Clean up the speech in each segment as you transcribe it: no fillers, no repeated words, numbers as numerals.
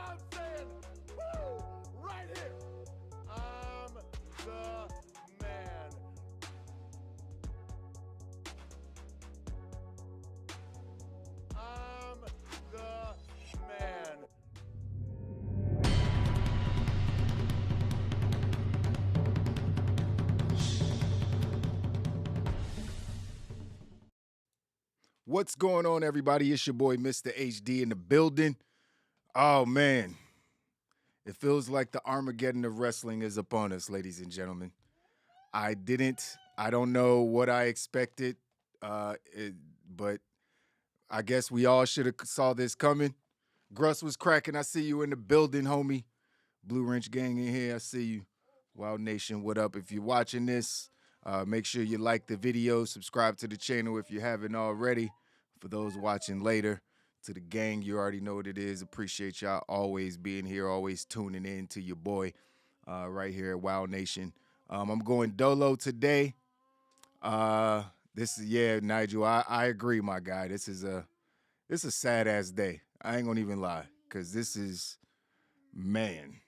I'm saying? Woo! Right here. I'm the man. I'm the man. What's going on, everybody? It's your boy, Mr. HD, in the building. Oh, man. It feels like the Armageddon of wrestling is upon us, ladies and gentlemen. I don't know what I expected, but I guess we all should have saw this coming. Gruss was cracking. I see you in the building, homie. Blue Wrench Gang in here. I see you. Wild Nation, what up? If you're watching this, make sure you like the video, subscribe to the channel if you haven't already. For those watching later, to the gang, you already know what it is. Appreciate y'all always being here, always tuning in to your boy right here at Wild Nation. I'm going dolo today. This is Nigel. I agree, my guy. This is a sad ass day. I ain't gonna even lie, cause this is, man.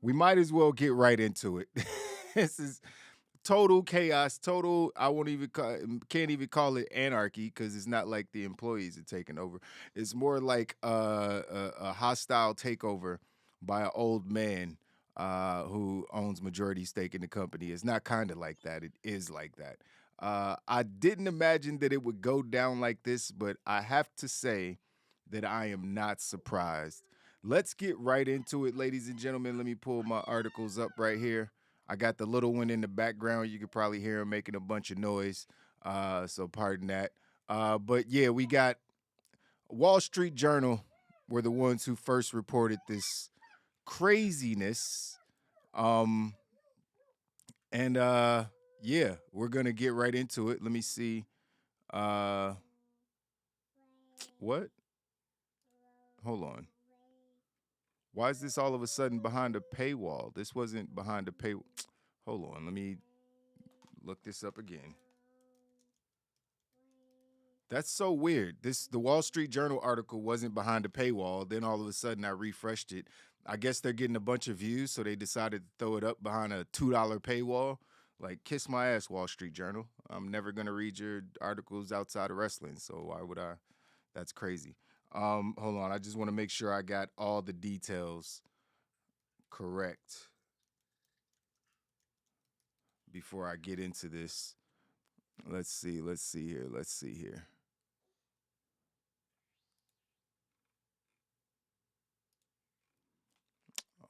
We might as well get right into it. This is total chaos, total. I won't even can't even call it anarchy because it's not like the employees are taking over. It's more like a hostile takeover by an old man who owns majority stake in the company. It's not kind of like that. It is like that. I didn't imagine that it would go down like this, but I have to say that I am not surprised. Let's get right into it, ladies and gentlemen. Let me pull my articles up right here. I got the little one in the background. You could probably hear him making a bunch of noise. So pardon that. But yeah, we got Wall Street Journal were the ones who first reported this craziness. Um, and yeah, we're gonna get right into it. Let me see. Uh, what? Hold on. Why is this all of a sudden behind a paywall? This wasn't behind a pay. Hold on, let me look this up again. That's so weird. The Wall Street Journal article wasn't behind a paywall. Then all of a sudden I refreshed it. I guess they're getting a bunch of views, so they decided to throw it up behind a $2 paywall. Like, kiss my ass, Wall Street Journal. I'm never gonna read your articles outside of wrestling, so why would I? That's crazy. Hold on, I just want to make sure I got all the details correct before I get into this. Let's see. Let's see here. Let's see here.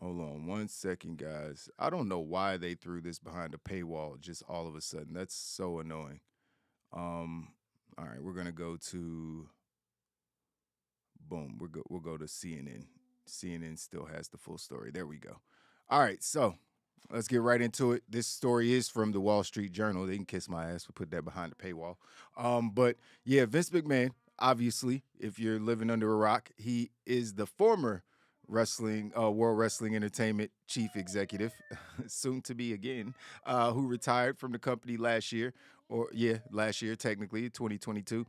Hold on one second, guys. I don't know why they threw this behind a paywall just all of a sudden. That's so annoying. All right, we're gonna go to boom. We'll go to CNN. CNN still has the full story. There we go. All right, so let's get right into it. This story is from the Wall Street Journal. They can kiss my ass for put that behind the paywall. But yeah, Vince McMahon, obviously, if you're living under a rock, he is the former World Wrestling Entertainment chief executive, soon to be again, who retired from the company last year, last year, technically, 2022,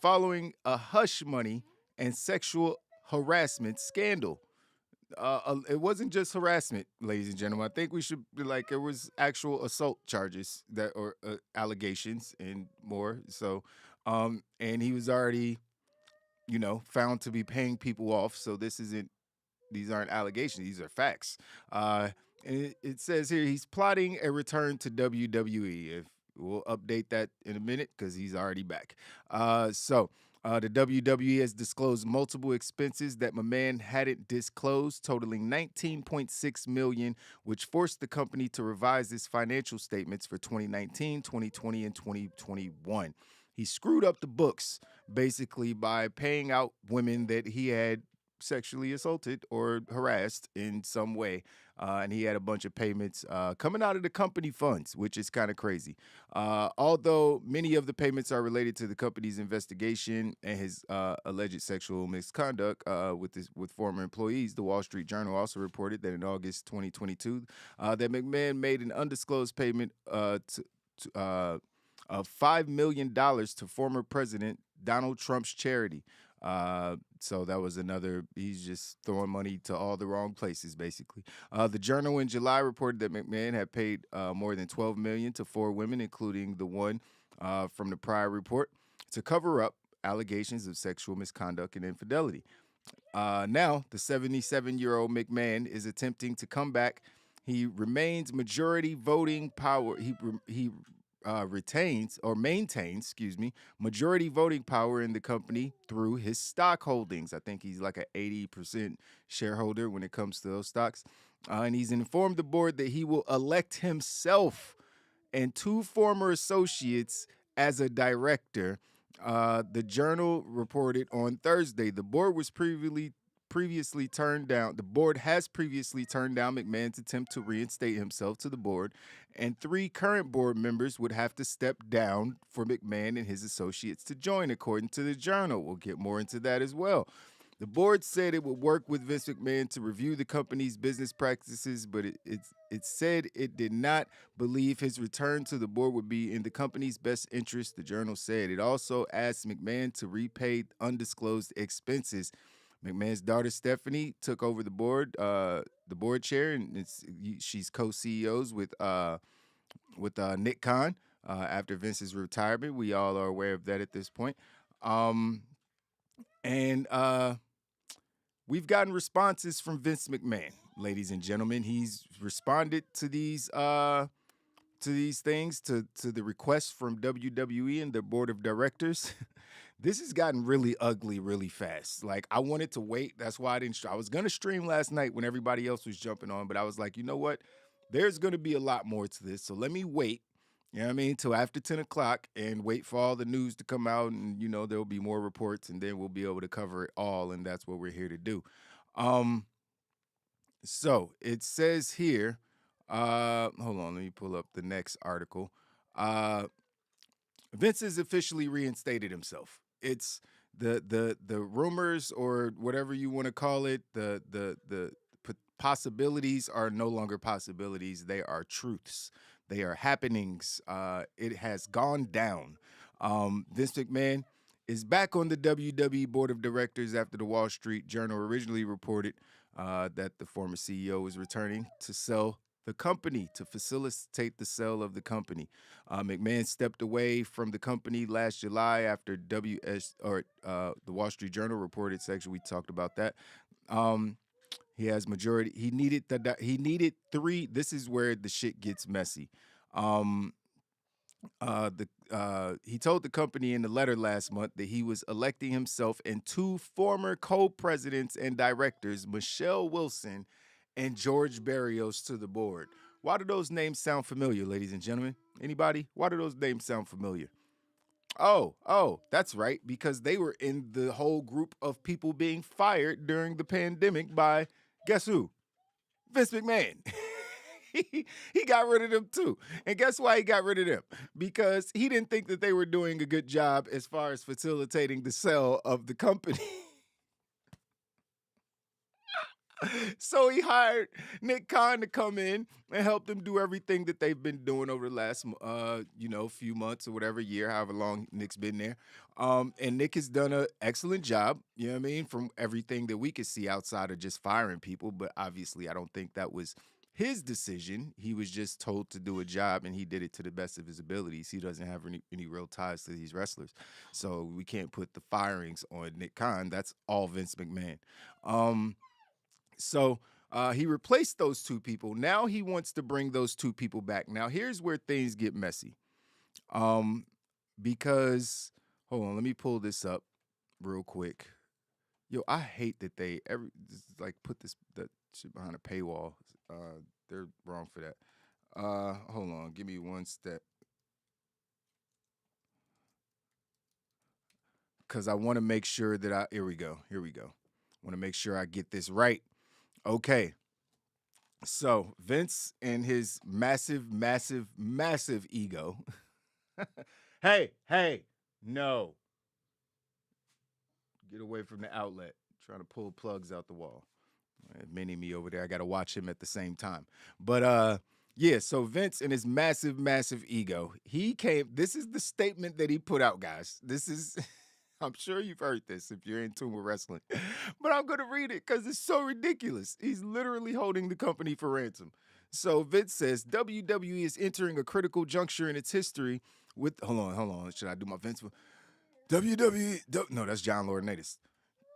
following a hush money and sexual harassment scandal. It wasn't just harassment, ladies and gentlemen. I think we should be like there was actual assault charges that or allegations and more. So, and he was already, found to be paying people off. So these aren't allegations; these are facts. And it says here he's plotting a return to WWE. If we'll update that in a minute because he's already back. The WWE has disclosed multiple expenses that my man hadn't disclosed, totaling 19.6 million, which forced the company to revise its financial statements for 2019, 2020, and 2021. He screwed up the books basically by paying out women that he had sexually assaulted or harassed in some way. And he had a bunch of payments coming out of the company funds, which is kind of crazy. Although many of the payments are related to the company's investigation and his alleged sexual misconduct with former employees, the Wall Street Journal also reported that in August 2022, that McMahon made an undisclosed payment of $5 million to former President Donald Trump's charity. So that was another. He's just throwing money to all the wrong places, basically. The Journal in July reported that McMahon had paid more than $12 million to 4 women, including the one from the prior report, to cover up allegations of sexual misconduct and infidelity. Now, the 77-year-old McMahon is attempting to come back. He remains majority voting power. He retains or maintains, majority voting power in the company through his stock holdings. I think he's like an 80% shareholder when it comes to those stocks. And he's informed the board that he will elect himself and 2 former associates as a director. The Journal reported on Thursday the board was previously turned down. The board has previously turned down McMahon's attempt to reinstate himself to the board, and 3 current board members would have to step down for McMahon and his associates to join, according to the Journal. We'll get more into that as well. The board said it would work with Vince McMahon to review the company's business practices, but it said it did not believe his return to the board would be in the company's best interest, the Journal said. It also asked McMahon to repay undisclosed expenses. McMahon's daughter Stephanie took over the board chair, and she's co-CEOs with Nick Khan after Vince's retirement. We all are aware of that at this point. And we've gotten responses from Vince McMahon, ladies and gentlemen. He's responded to these things, to the requests from WWE and their board of directors. This has gotten really ugly really fast. Like, I wanted to wait. That's why I didn't. I was going to stream last night when everybody else was jumping on, but I was like, you know what? There's going to be a lot more to this. So let me wait, you know what I mean, till after 10 o'clock and wait for all the news to come out. And, there'll be more reports, and then we'll be able to cover it all. And that's what we're here to do. So it says here, hold on, let me pull up the next article. Vince has officially reinstated himself. It's the rumors, or whatever you want to call it, the possibilities are no longer possibilities. They are truths. They are happenings. It has gone down. Vince McMahon is back on the WWE board of directors after the Wall Street Journal originally reported that the former CEO was returning to sell the company, to facilitate the sale of the company. McMahon stepped away from the company last July after the Wall Street Journal reported section. We talked about that. He has majority. He needed 3. This is where the shit gets messy. He told the company in the letter last month that he was electing himself and 2 former co-presidents and directors, Michelle Wilson and George Barrios, to the board. Why do those names sound familiar, ladies and gentlemen? Anybody? Why do those names sound familiar? Oh, that's right, because they were in the whole group of people being fired during the pandemic by, guess who? Vince McMahon. He got rid of them too. And guess why he got rid of them? Because he didn't think that they were doing a good job as far as facilitating the sale of the company. So he hired Nick Khan to come in and help them do everything that they've been doing over the last, few months or whatever, year, however long Nick's been there. And Nick has done an excellent job, you know what I mean, from everything that we could see outside of just firing people. But obviously, I don't think that was his decision. He was just told to do a job, and he did it to the best of his abilities. He doesn't have any real ties to these wrestlers. So we can't put the firings on Nick Khan. That's all Vince McMahon. So he replaced those 2 people. Now he wants to bring those 2 people back. Now here's where things get messy. Because, hold on, let me pull this up real quick. Yo, I hate that they put that shit behind a paywall. They're wrong for that. Hold on, give me one step. Because I want to make sure that here we go. Want to make sure I get this right. Okay, so Vince and his massive, massive, massive ego. Hey, no. Get away from the outlet. Trying to pull plugs out the wall. Mini me over there. I got to watch him at the same time. But so Vince and his massive, massive ego. This is the statement that he put out, guys. This is I'm sure you've heard this if you're in tune with wrestling, but I'm going to read it because it's so ridiculous. He's literally holding the company for ransom. So Vince says WWE is entering a critical juncture in its history with. Hold on. Should I do my Vince? WWE. No, that's John Laurinaitis.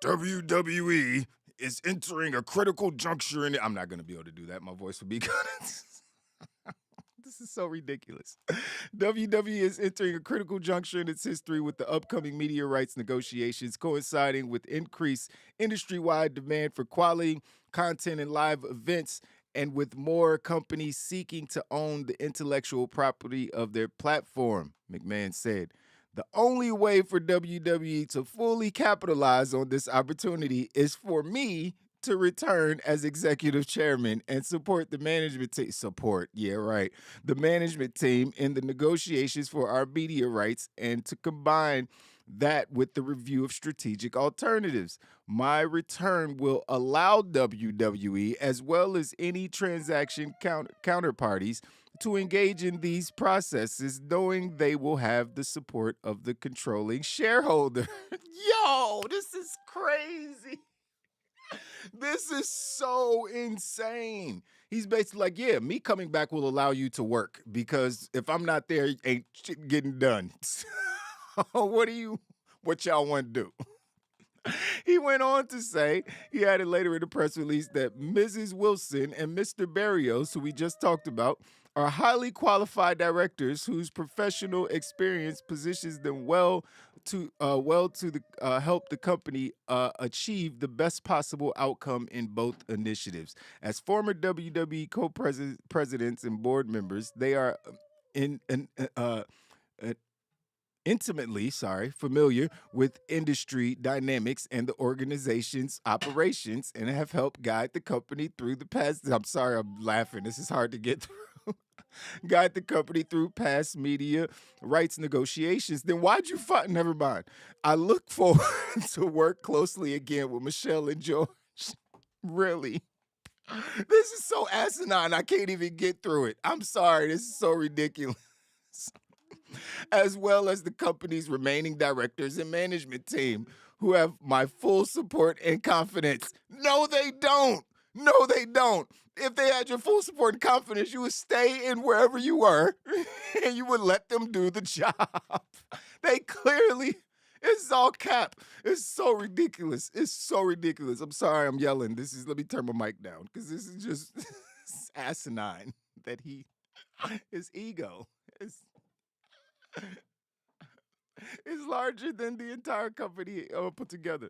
WWE is entering a critical juncture in it. I'm not going to be able to do that. My voice will be cut. This is so ridiculous. WWE is entering a critical juncture in its history with the upcoming media rights negotiations coinciding with increased industry-wide demand for quality content and live events, and with more companies seeking to own the intellectual property of their platform, McMahon said. The only way for WWE to fully capitalize on this opportunity is for me to return as executive chairman and support the management team. The management team in the negotiations for our media rights, and to combine that with the review of strategic alternatives. My return will allow WWE, as well as any transaction counterparties, to engage in these processes, knowing they will have the support of the controlling shareholder. Yo, this is crazy. This is so insane. He's basically like, yeah, me coming back will allow you to work because if I'm not there, ain't shit getting done. What y'all want to do? He went on to say, he added later in the press release that Mrs. Wilson and Mr. Barrios, who we just talked about, are highly qualified directors whose professional experience positions them well to help the company achieve the best possible outcome in both initiatives. As former WWE co-presidents and board members, they are in intimately, familiar with industry dynamics and the organization's operations, and have helped guide the company through the past. I'm sorry, I'm laughing. This is hard to get through. Guide the company through past media rights negotiations. Then why'd you fight? Never mind. I look forward to work closely again with Michelle and George. Really? This is so asinine. I can't even get through it. I'm sorry. This is so ridiculous. As well as the company's remaining directors and management team, who have my full support and confidence. No, they don't. No, they don't. If they had your full support and confidence, you would stay in wherever you were and you would let them do the job. They clearly, it's all cap. It's so ridiculous. It's so ridiculous. I'm sorry I'm yelling. Let me turn my mic down because this is just asinine that his ego is larger than the entire company put together.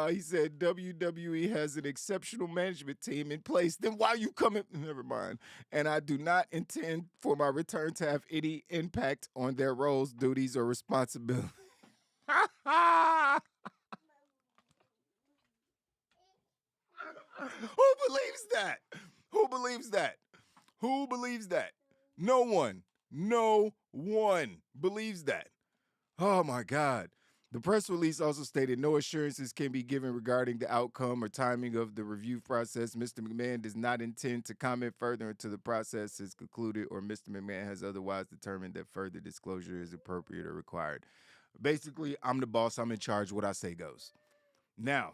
He said WWE has an exceptional management team in place. Then why you coming? Never mind. And I do not intend for my return to have any impact on their roles, duties, or responsibilities. Who believes that? Who believes that? Who believes that? No one. No one believes that. Oh my God. The press release also stated no assurances can be given regarding the outcome or timing of the review process. Mr. McMahon does not intend to comment further until the process is concluded or Mr. McMahon has otherwise determined that further disclosure is appropriate or required. Basically, I'm the boss. I'm in charge. What I say goes. Now,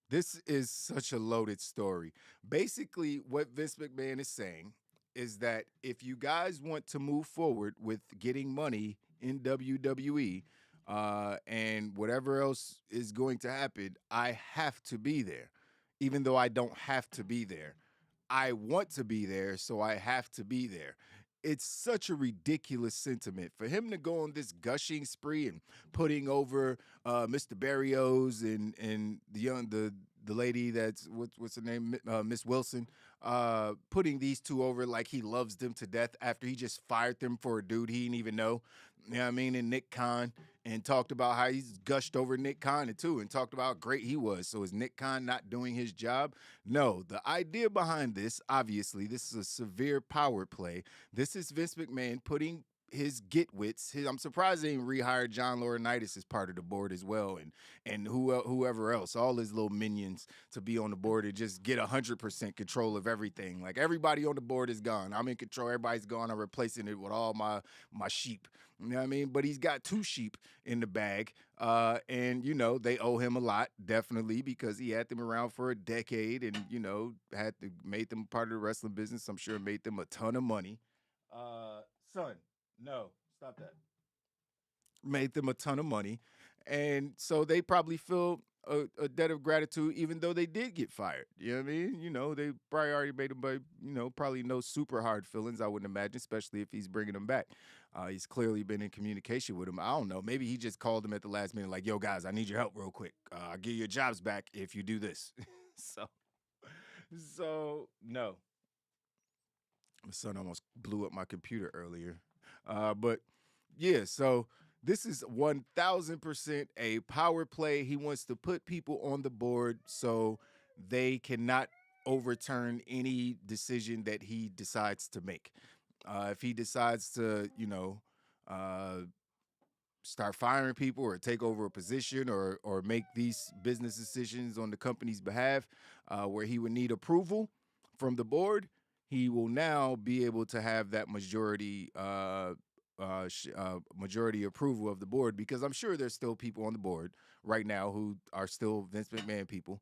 this is such a loaded story. Basically, what Vince McMahon is saying is that if you guys want to move forward with getting money in WWE and whatever else is going to happen, I have to be there, even though I don't have to be there. I want to be there, so I have to be there. It's such a ridiculous sentiment for him to go on this gushing spree and putting over Mr. Barrios and the lady that's what's her name, Miss Wilson, putting these two over like he loves them to death after he just fired them for a dude he didn't even know. You know what I mean? And Nick Khan, and talked about how he's gushed over Nick Khan too, and talked about how great he was. So is Nick Khan not doing his job? No. The idea behind this, obviously, this is a severe power play. This is Vince McMahon putting his getwits. I'm surprised they didn't rehire John Laurinaitis as part of the board as well, and whoever else, all his little minions to be on the board and just get 100% control of everything. Like everybody on the board is gone. I'm in control. Everybody's gone. I'm replacing it with all my sheep. You know what I mean? But he's got two sheep in the bag, and they owe him a lot, definitely, because he had them around for a decade, and made them part of the wrestling business. I'm sure made them a ton of money. Son, no, stop that. Made them a ton of money, and so they probably feel a debt of gratitude, even though they did get fired. You know what I mean? They probably already made them, but probably no super hard feelings. I wouldn't imagine, especially if he's bringing them back. He's clearly been in communication with him. I don't know. Maybe he just called them at the last minute, like, "Yo, guys, I need your help real quick. I'll give you your jobs back if you do this." so, no. My son almost blew up my computer earlier. But yeah, so this is 1000% a power play. He wants to put people on the board so they cannot overturn any decision that he decides to make. If he decides to, uh, start firing people or take over a position or make these business decisions on the company's behalf, where he would need approval from the board, he will now be able to have that majority approval of the board, because I'm sure there's still people on the board right now who are still Vince McMahon people.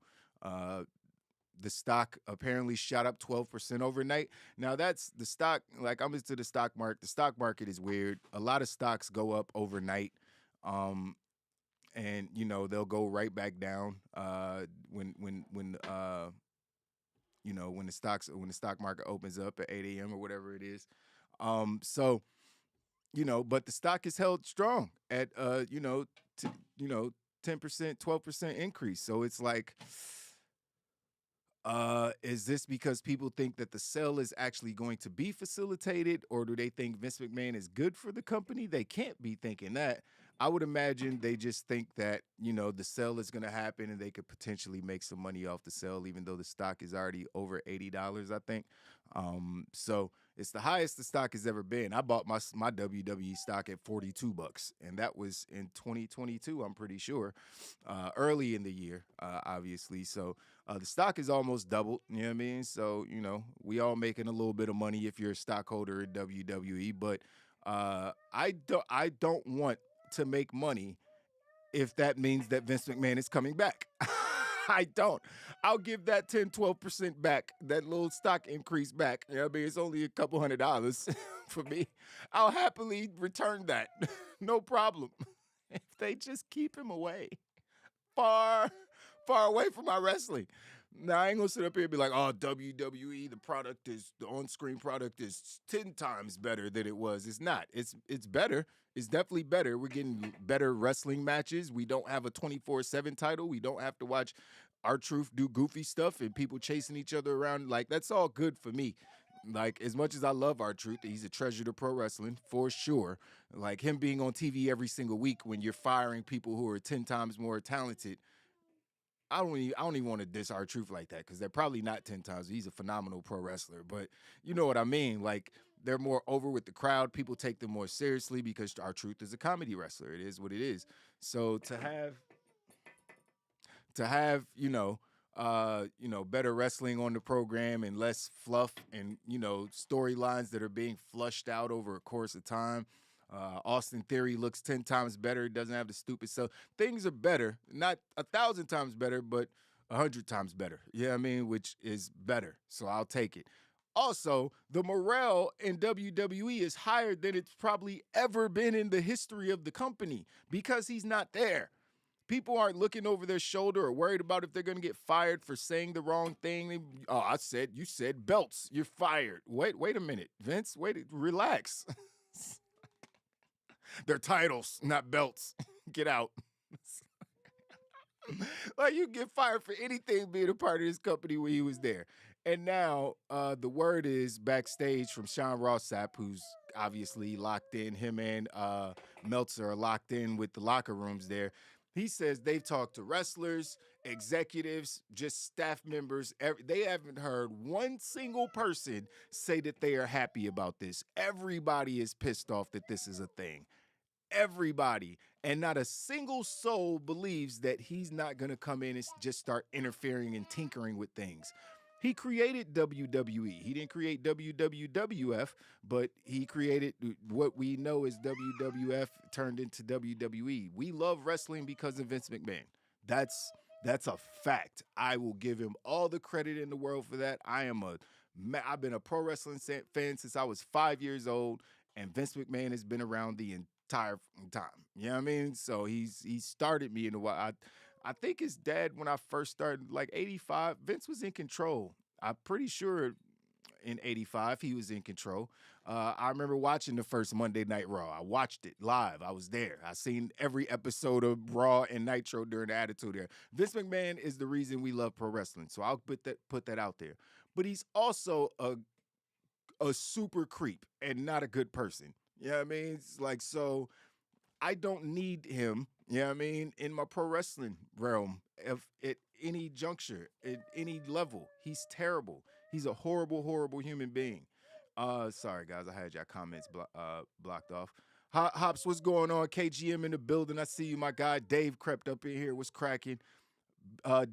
The stock apparently shot up 12% overnight. Now that's the stock. Like, I'm into the stock market. The stock market is weird. A lot of stocks go up overnight. And they'll go right back down when the stock market opens up at 8 a.m. or whatever it is. But the stock is held strong at 10%, 12% increase. So it's like, is this because people think that the sale is actually going to be facilitated, or do they think Vince McMahon is good for the company? They can't be thinking that. I would imagine they just think that, the sale is going to happen and they could potentially make some money off the sale, even though the stock is already over $80, I think. So it's the highest the stock has ever been. I bought my WWE stock at $42, and that was in 2022, I'm pretty sure, early in the year, obviously. So the stock is almost doubled, you know what I mean? So, we all making a little bit of money if you're a stockholder at WWE, but I don't want to make money if that means that Vince McMahon is coming back. I don't. I'll give that 10, 12% back, that little stock increase back. You know what I mean? It's only a couple $100 for me. I'll happily return that. No problem. If they just keep him away, far away from my wrestling. Now, I ain't gonna sit up here and be like, "Oh, WWE, the on-screen product is 10 times better than it was." It's not. It's better. It's definitely better. We're getting better wrestling matches. We don't have a 24/7 title. We don't have to watch R-Truth do goofy stuff and people chasing each other around. Like, that's all good for me. Like, as much as I love R-Truth, he's a treasure to pro wrestling for sure. Like, him being on TV every single week when you're firing people who are 10 times more talented. I don't even want to diss R-Truth like that, because they're probably not 10 times. He's a phenomenal pro wrestler, but you know what I mean? Like, they're more over with the crowd. People take them more seriously because R-Truth is a comedy wrestler. It is what it is. So to have better wrestling on the program and less fluff and storylines that are being flushed out over a course of time. Austin Theory looks 10 times better. Doesn't have the stupid stuff. Things are better, not 1,000 times better, but 100 times better. Yeah, I mean, which is better. So I'll take it. Also, the morale in WWE is higher than it's probably ever been in the history of the company, because he's not there. People aren't looking over their shoulder or worried about if they're going to get fired for saying the wrong thing. Oh, you said belts. You're fired. Wait a minute, Vince. Relax. They're titles, not belts. Get out. Like, you get fired for anything being a part of this company when he was there. And now the word is backstage from Sean Ross Sapp, who's obviously locked in. Him and Meltzer are locked in with the locker rooms there. He says they've talked to wrestlers, executives, just staff members. They haven't heard one single person say that they are happy about this. Everybody is pissed off that this is a thing. Everybody. And not a single soul believes that he's not going to come in and just start interfering and tinkering with things. He created WWE. He didn't create WWF, but he created what we know as WWF turned into WWE. We love wrestling because of Vince McMahon. That's that's a fact. I will give him all the credit in the world for that. I've been a pro wrestling fan since I was 5 years old, and Vince McMahon has been around the entire time. You know what I mean? So he started me in the wild. I think his dad, when I first started, like 85, Vince was in control. I'm pretty sure in 85 he was in control. I remember watching the first Monday Night Raw. I watched it live. I was there. I seen every episode of Raw and Nitro during the Attitude Era. Vince McMahon is the reason we love pro wrestling. So I'll put that out there. But he's also a super creep and not a good person. You know what I mean? It's like, so I don't need him, you know what I mean, in my pro wrestling realm. If at any juncture, at any level, he's terrible. He's a horrible, horrible human being. Sorry guys, I had your comments blocked off. Hops, what's going on? KGM in the building. I see you, my guy. Dave crept up in here. What's cracking?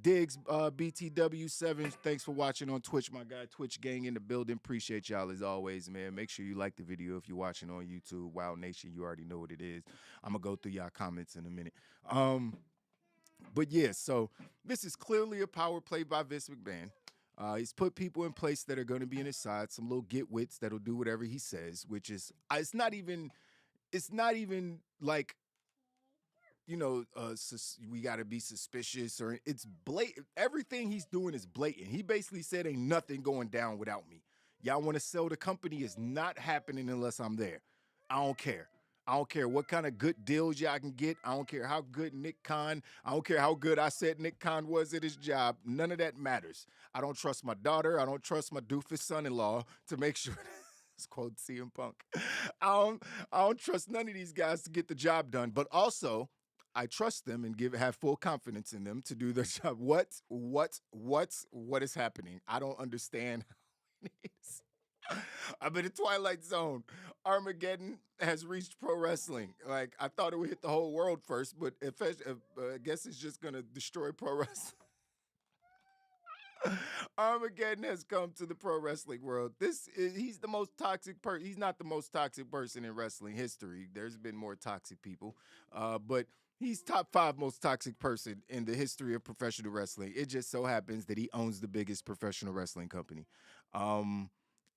Diggs, BTW7, thanks for watching on Twitch, my guy. Twitch gang in the building. Appreciate y'all as always, man. Make sure you like the video if you're watching on YouTube. Wild Nation, you already know what it is. I'm gonna go through y'all comments in a minute. But yeah, so this is clearly a power play by Vince McMahon. He's put people in place that are going to be in his side, some little get-wits that'll do whatever he says, which is it's not even like, you know, we got to be suspicious, or it's blatant. Everything he's doing is blatant. He basically said, ain't nothing going down without me. Y'all want to sell the company, is not happening unless I'm there. I don't care. I don't care what kind of good deals y'all can get. I don't care how good Nick Khan, I don't care how good I said Nick Khan was at his job. None of that matters. I don't trust my daughter. I don't trust my doofus son-in-law to make sure. It's quote CM Punk. I don't trust none of these guys to get the job done. But also, I trust them and have full confidence in them to do their job. What is happening? I don't understand how it is. I'm in the Twilight Zone. Armageddon has reached pro wrestling. Like, I thought it would hit the whole world first, but I guess it's just gonna destroy pro wrestling. Armageddon has come to the pro wrestling world. He's the most toxic person. He's not the most toxic person in wrestling history. There's been more toxic people, but he's top 5 most toxic person in the history of professional wrestling. It just so happens that he owns the biggest professional wrestling company.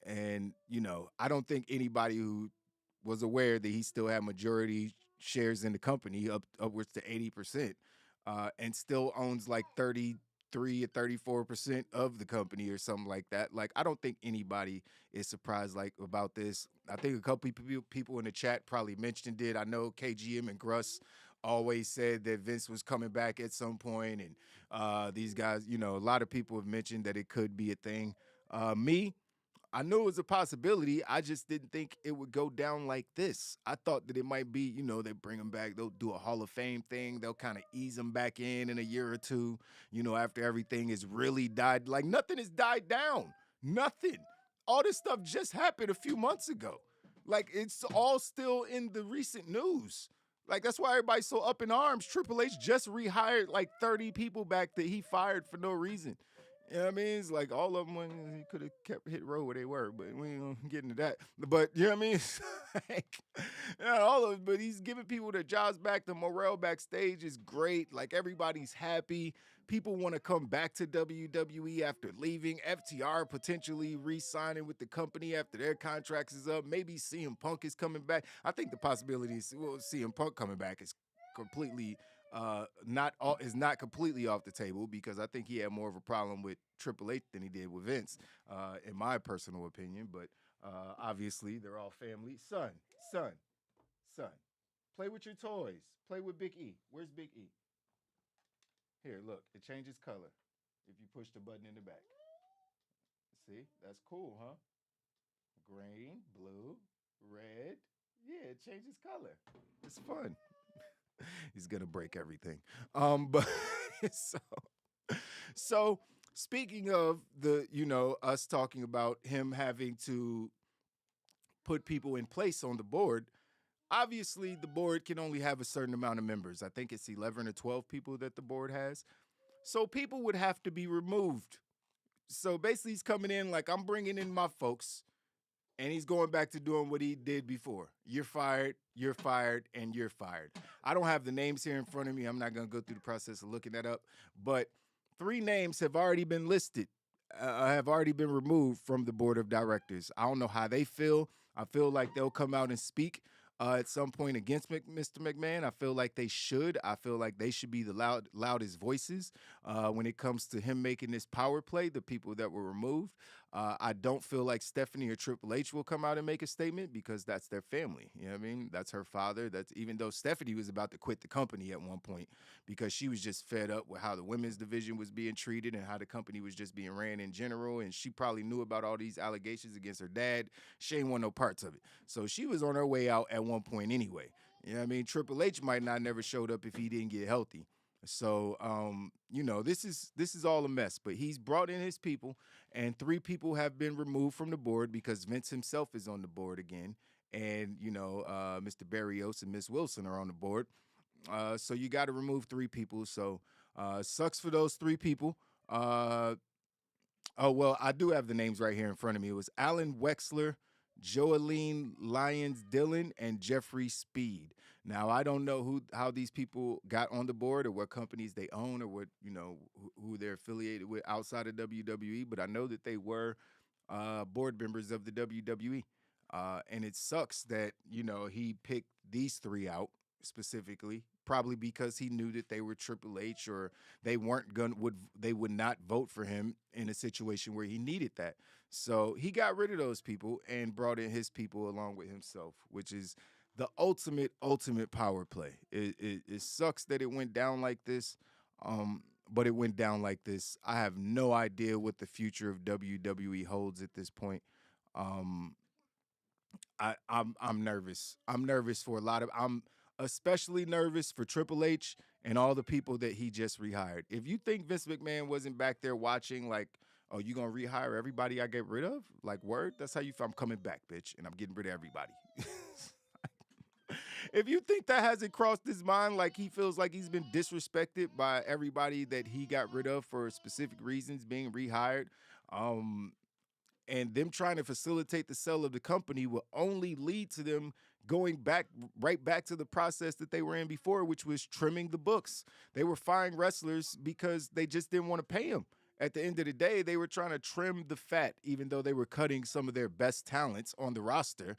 And you know, I don't think anybody who was aware that he still had majority shares in the company, upwards to 80%, and still owns like 33 or 34% of the company or something like that. Like, I don't think anybody is surprised like about this. I think a couple people in the chat probably mentioned it. I know KGM and Gruss always said that Vince was coming back at some point, and these guys, you know, a lot of people have mentioned that it could be a thing. I knew it was a possibility. I just didn't think it would go down like this. I thought that it might be, you know, they bring him back. They'll do a Hall of Fame thing. They'll kind of ease him back in a year or two, you know, after everything has really died. Like, nothing has died down. Nothing. All this stuff just happened a few months ago. Like, it's all still in the recent news. Like, that's why everybody's so up in arms. Triple H just rehired like 30 people back that he fired for no reason. You know what I mean? It's like all of them, he could have kept hit row where they were, but we ain't gonna get into that. But you know what I mean? It's like, yeah, all of it, but he's giving people their jobs back. The morale backstage is great. Like, everybody's happy. People want to come back to WWE after leaving. FTR potentially re-signing with the company after their contracts is up. Maybe CM Punk is coming back. I think the possibility is, well, CM Punk coming back is completely is not completely off the table, because I think he had more of a problem with Triple H than he did with Vince, in my personal opinion. But obviously, they're all family. Son, play with your toys. Play with Big E. Where's Big E? Here, look. It changes color if you push the button in the back. See? That's cool, huh? Green, blue, red. Yeah, it changes color. It's fun. He's gonna break everything. But so so speaking of us talking about him having to put people in place on the board, obviously the board can only have a certain amount of members. I think it's 11 or 12 people that the board has. So people would have to be removed. So basically, he's coming in like, I'm bringing in my folks, and he's going back to doing what he did before. You're fired, and you're fired. I don't have the names here in front of me. I'm not going to go through the process of looking that up. But 3 names have already been listed, have already been removed from the board of directors. I don't know how they feel. I feel like they'll come out and speak at some point against Mr. McMahon. I feel like they should. I feel like they should be the loudest voices when it comes to him making this power play, the people that were removed. I don't feel like Stephanie or Triple H will come out and make a statement because that's their family. You know what I mean? That's her father. That's even though Stephanie was about to quit the company at one point because she was just fed up with how the women's division was being treated and how the company was just being ran in general. And she probably knew about all these allegations against her dad. She ain't want no parts of it. So she was on her way out at one point anyway. You know what I mean? Triple H might not never showed up if he didn't get healthy. So this is all a mess. But he's brought in his people, and 3 people have been removed from the board because Vince himself is on the board again, and Mr. Barrios and Miss Wilson are on the board. So you got to remove 3 people. So sucks for those 3 people. Oh, well, I do have the names right here in front of me. It was Alan Wexler, Joaline Lyons Dillon, and Jeffrey Speed. Now, I don't know how these people got on the board or what companies they own or what, who they're affiliated with outside of WWE, but I know that they were board members of the WWE. And it sucks that, he picked these 3 out specifically, probably because he knew that they were Triple H or they would not vote for him in a situation where he needed that. So he got rid of those people and brought in his people along with himself, which is the ultimate power play. It sucks that it went down like this, but it went down like this. I have no idea what the future of WWE holds at this point. I'm nervous. I'm nervous for a lot of. I'm especially nervous for Triple H and all the people that he just rehired. If you think Vince McMahon wasn't back there watching, like, oh, you gonna rehire everybody I get rid of? Like, word? That's how you feel. I'm coming back, bitch, and I'm getting rid of everybody. If you think that hasn't crossed his mind, like he feels like he's been disrespected by everybody that he got rid of for specific reasons being rehired, and them trying to facilitate the sale of the company will only lead to them going right back to the process that they were in before, which was trimming the books. They were firing wrestlers because they just didn't want to pay them. At the end of the day, they were trying to trim the fat, even though they were cutting some of their best talents on the roster.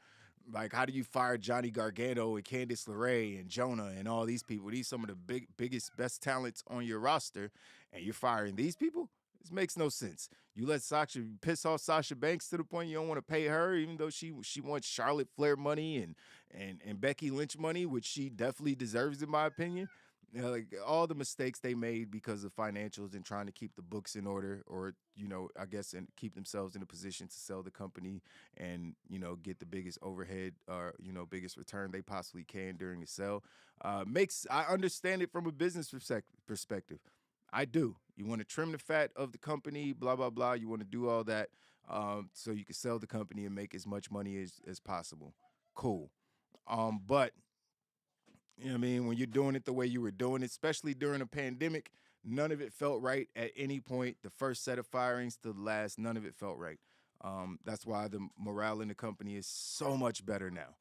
Like, how do you fire Johnny Gargano and Candice LeRae and Jonah and all these people? These some of the biggest, best talents on your roster, and you're firing these people? This makes no sense. You let Sasha piss off Sasha Banks to the point you don't want to pay her, even though she wants Charlotte Flair money and Becky Lynch money, which she definitely deserves, in my opinion. Like all the mistakes they made because of financials and trying to keep the books in order, or I guess, and keep themselves in a position to sell the company and get the biggest overhead or biggest return they possibly can during the sale. I understand it from a business perspective. I do. You want to trim the fat of the company, blah, blah, blah. You want to do all that so you can sell the company and make as much money as possible. Cool. But, I mean, when you're doing it the way you were doing it, especially during a pandemic, none of it felt right at any point. The first set of firings to the last, none of it felt right. That's why the morale in the company is so much better now.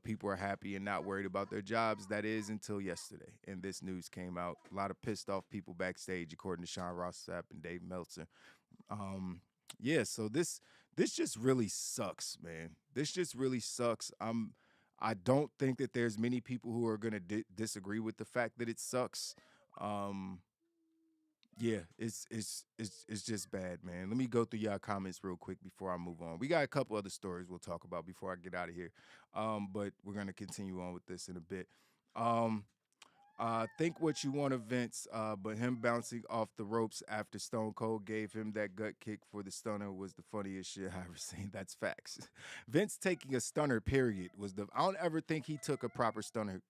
People are happy and not worried about their jobs. That is until yesterday, and this news came out. A lot of pissed off people backstage, according to Sean Ross Sapp and Dave Meltzer. Yeah, so this just really sucks, man. This just really sucks. I don't think that there's many people who are gonna disagree with the fact that it sucks. Yeah, it's just bad, man. Let me go through y'all comments real quick before I move on. We got a couple other stories we'll talk about before I get out of here. But we're gonna continue on with this in a bit. Think what you want of Vince, but him bouncing off the ropes after Stone Cold gave him that gut kick for the stunner was the funniest shit I ever seen. That's facts. Vince taking a stunner, period, was the. I don't ever think he took a proper stunner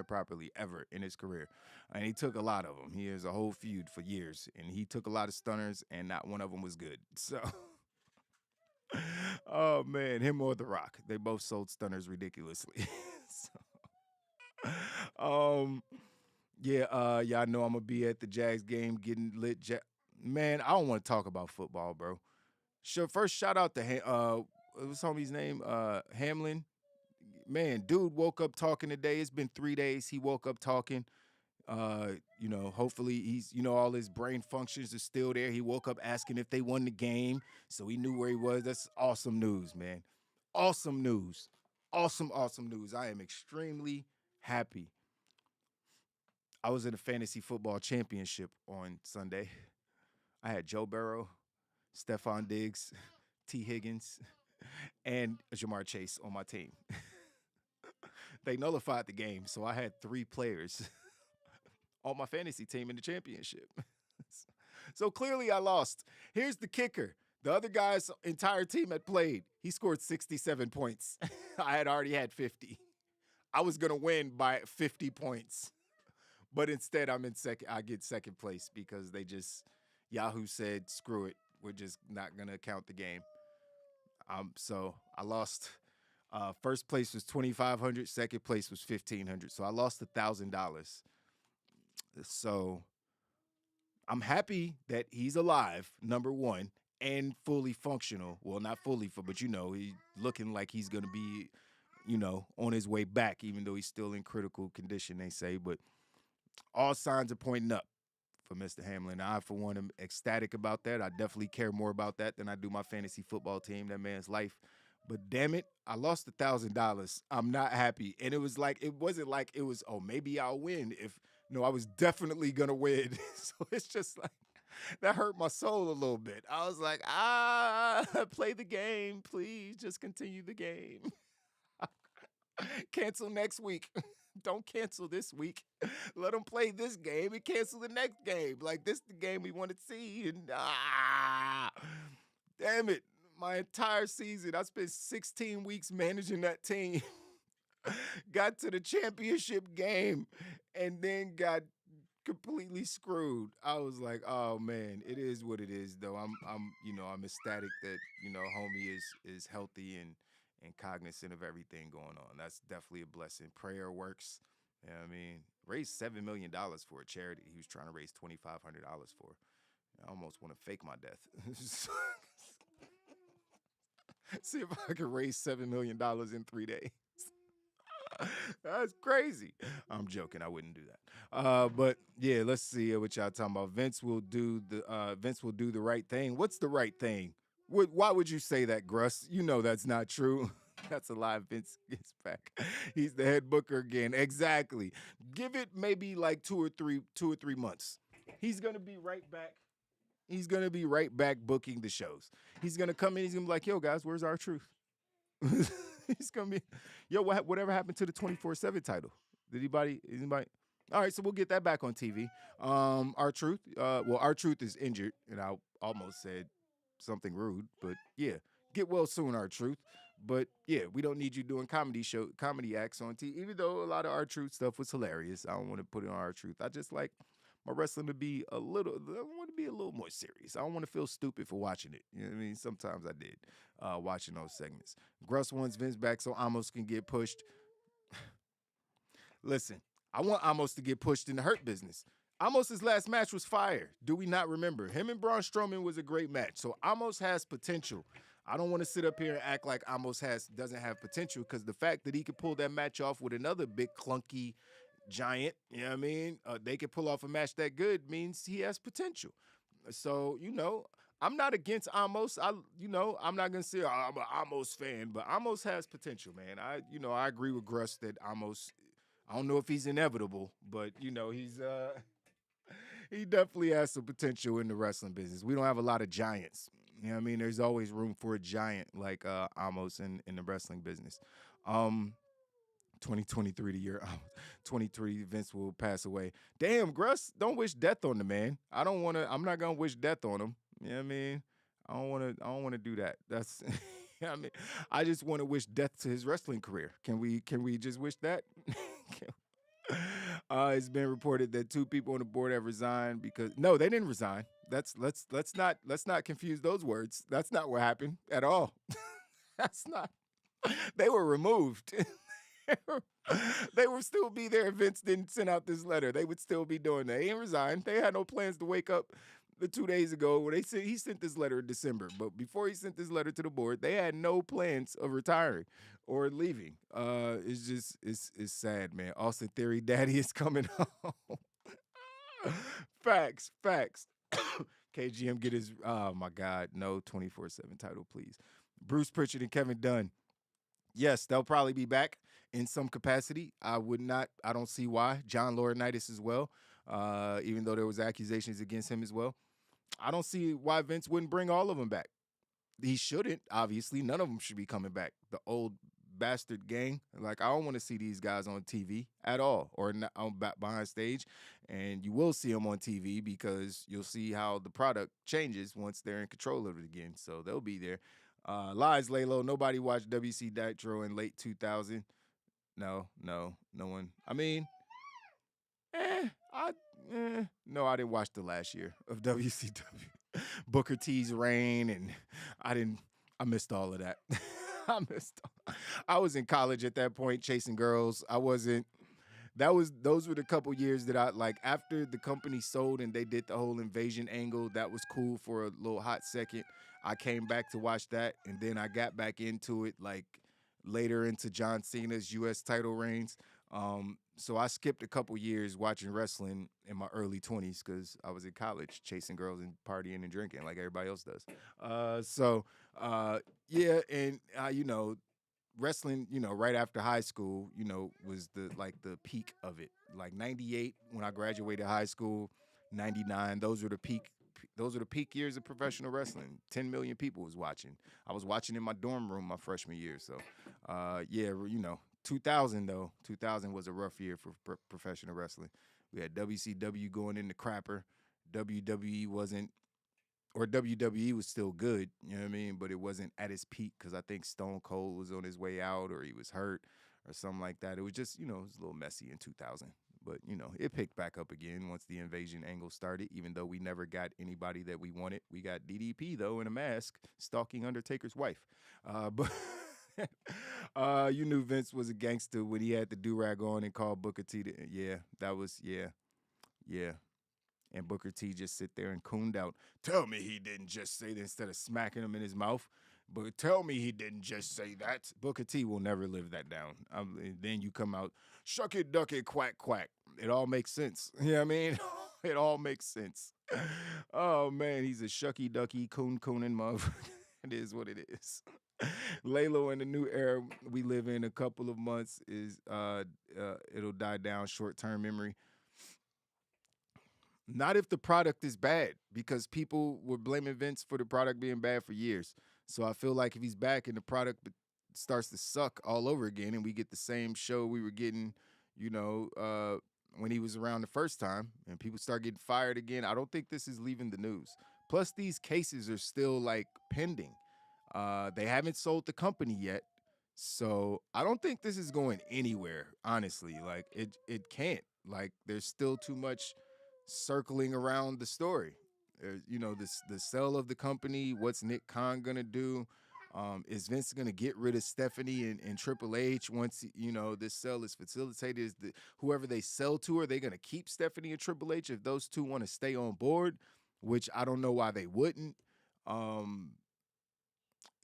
properly ever in his career, and he took a lot of them. He has a whole feud for years, and he took a lot of stunners, and not one of them was good. So, oh man, him or The Rock, they both sold stunners ridiculously. So, yeah, y'all know I'm gonna be at the Jags game getting lit. Man, I don't want to talk about football, bro. Sure, first shout out to what's homie's name? Hamlin. Man, dude woke up talking today. It's been 3 days. He woke up talking. Hopefully he's, all his brain functions are still there. He woke up asking if they won the game, so he knew where he was. That's awesome news, man. Awesome news. Awesome, awesome news. I am extremely happy. I was in a fantasy football championship on Sunday. I had Joe Burrow, Stephon Diggs, T. Higgins, and Jamar Chase on my team. They nullified the game, so I had 3 players on my fantasy team in the championship. So clearly I lost. Here's the kicker. The other guy's entire team had played. He scored 67 points. I had already had 50. I was going to win by 50 points. But instead, I'm in second. I get second place because Yahoo said, screw it. We're just not going to count the game. So I lost. First place was $2,500. Second place was $1,500. So I lost $1,000. So I'm happy that he's alive, number one, and fully functional. Well, not fully, but he's looking like he's going to be, on his way back, even though he's still in critical condition, they say. But all signs are pointing up for Mr. Hamlin. I, for one, am ecstatic about that. I definitely care more about that than I do my fantasy football team, that man's life. But damn it, I lost $1,000. I'm not happy. And it wasn't like it was, oh, maybe I'll win. No, I was definitely going to win. So it's just like, that hurt my soul a little bit. I was like, play the game, please. Just continue the game. Cancel next week. Don't cancel this week. Let them play this game and cancel the next game. Like, this is the game we want to see. And damn it. My entire season, I spent 16 weeks managing that team. Got to the championship game and then got completely screwed. I was like, oh man, it is what it is though. I'm ecstatic that, homie is healthy and cognizant of everything going on. That's definitely a blessing. Prayer works. You know what I mean? Raised $7 million for a charity he was trying to raise $2,500 for. I almost want to fake my death. See if I can raise $7 million in 3 days. That's crazy. I'm joking. I wouldn't do that. But yeah, let's see what y'all talking about. Vince will do the right thing. What's the right thing? Why would you say that, Gruss? You know that's not true. That's a lie. Vince gets back. He's the head booker again. Exactly. Give it maybe like 2 or 3 months. He's gonna be right back. He's gonna be right back booking the shows. He's gonna come in. He's gonna be like, "Yo, guys, where's R-Truth?" He's gonna be, "Yo, whatever happened to the 24/7 title? Did anybody? All right, so we'll get that back on TV. R-Truth. R-Truth is injured, and I almost said something rude, but yeah, get well soon, R-Truth. But yeah, we don't need you doing comedy acts on TV. Even though a lot of R-Truth stuff was hilarious, I don't want to put it on R-Truth. I just like my wrestling to be I want to be a little more serious. I don't want to feel stupid for watching it. You know what I mean? Sometimes I did watching those segments. Gruss wants Vince back so Amos can get pushed. Listen, I want Amos to get pushed in the Hurt Business. Amos' last match was fire. Do we not remember? Him and Braun Strowman was a great match. So Amos has potential. I don't want to sit up here and act like Amos doesn't have potential, because the fact that he could pull that match off with another big clunky giant, you know what I mean? They could pull off a match that good means he has potential. So, I'm not against Amos. I'm not gonna say I'm an Amos fan, but Amos has potential, man. I agree with Gruss that Amos, I don't know if he's inevitable, but he's he definitely has some potential in the wrestling business. We don't have a lot of giants. You know what I mean? There's always room for a giant like Amos in the wrestling business. 2023 the year 23 Vince will pass away. Damn, Gruss, don't wish death on the man. I'm not gonna wish death on him. You know what I mean? I don't wanna do that. That's I mean, I just want to wish death to his wrestling career. Can we just wish that? It's been reported that two people on the board have resigned because no, they didn't resign. Let's not confuse those words. That's not what happened at all. That's not. They were removed. They would still be there if Vince didn't send out this letter. They would still be doing that. He ain't resigned. They had no plans to wake up the 2 days ago where they said he sent this letter in December. But before he sent this letter to the board, they had no plans of retiring or leaving. It's sad, man. Austin Theory, Daddy is coming home. Facts. KGM get his oh my God, no 24/7 title, please. Bruce Pritchard and Kevin Dunn. Yes, they'll probably be back in some capacity. I don't see why. John Laurinaitis as well, even though there was accusations against him as well. I don't see why Vince wouldn't bring all of them back. He shouldn't, obviously. None of them should be coming back. The old bastard gang. Like, I don't want to see these guys on TV at all or behind stage. And you will see them on TV because you'll see how the product changes once they're in control of it again. So they'll be there. Lies, Laylo. Nobody watched WC Nitro in late 2000. No one. I mean, no, I didn't watch the last year of WCW. Booker T's reign, and I missed all of that. I was in college at that point chasing girls. Those were the couple years that I like after the company sold and they did the whole invasion angle. That was cool for a little hot second. I came back to watch that, and then I got back into it like later into John Cena's U.S. title reigns. So I skipped a couple years watching wrestling in my early 20s because I was in college chasing girls and partying and drinking like everybody else does. Yeah, and wrestling, right after high school, was the peak of it. Like 98 when I graduated high school, 99, those were the peak years of professional wrestling. 10 million people was watching. I was watching in my dorm room my freshman year. So, 2000 though. 2000 was a rough year for professional wrestling. We had WCW going into crapper. WWE wasn't, or WWE was still good, you know what I mean? But it wasn't at its peak because I think Stone Cold was on his way out or he was hurt or something like that. It was just, it was a little messy in 2000. But, it picked back up again once the invasion angle started, even though we never got anybody that we wanted. We got DDP, though, in a mask, stalking Undertaker's wife. But you knew Vince was a gangster when he had the do-rag on and called Booker T. Yeah. And Booker T just sit there and cooned out. Tell me he didn't just say that instead of smacking him in his mouth. But tell me he didn't just say that. Booker T will never live that down. Then you come out, shuck it, duck it, quack, quack. It all makes sense. You know what I mean? It all makes sense. Oh, man, he's a shucky, ducky, cooning motherfucker. It is what it is. Laylo in the new era we live in a couple of months is it'll die down, short-term memory. Not if the product is bad, because people were blaming Vince for the product being bad for years. So I feel like if he's back and the product starts to suck all over again and we get the same show we were getting, when he was around the first time and people start getting fired again, I don't think this is leaving the news. Plus, these cases are still pending. They haven't sold the company yet. So I don't think this is going anywhere, honestly. Like it can't. Like there's still too much circling around the story. The sale of the company. What's Nick Khan gonna do? Is Vince gonna get rid of Stephanie and Triple H once this sale is facilitated? Is whoever they sell to, are they gonna keep Stephanie and Triple H if those two want to stay on board? Which I don't know why they wouldn't.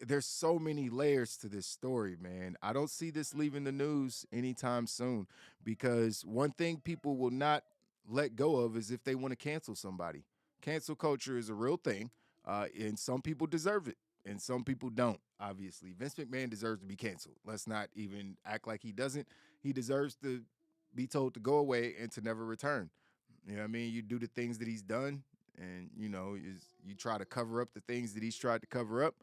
There's so many layers to this story, man. I don't see this leaving the news anytime soon because one thing people will not let go of is if they want to cancel somebody. Cancel culture is a real thing, and some people deserve it, and some people don't, obviously. Vince McMahon deserves to be canceled. Let's not even act like he doesn't. He deserves to be told to go away and to never return. You know what I mean? You do the things that he's done, and, you try to cover up the things that he's tried to cover up.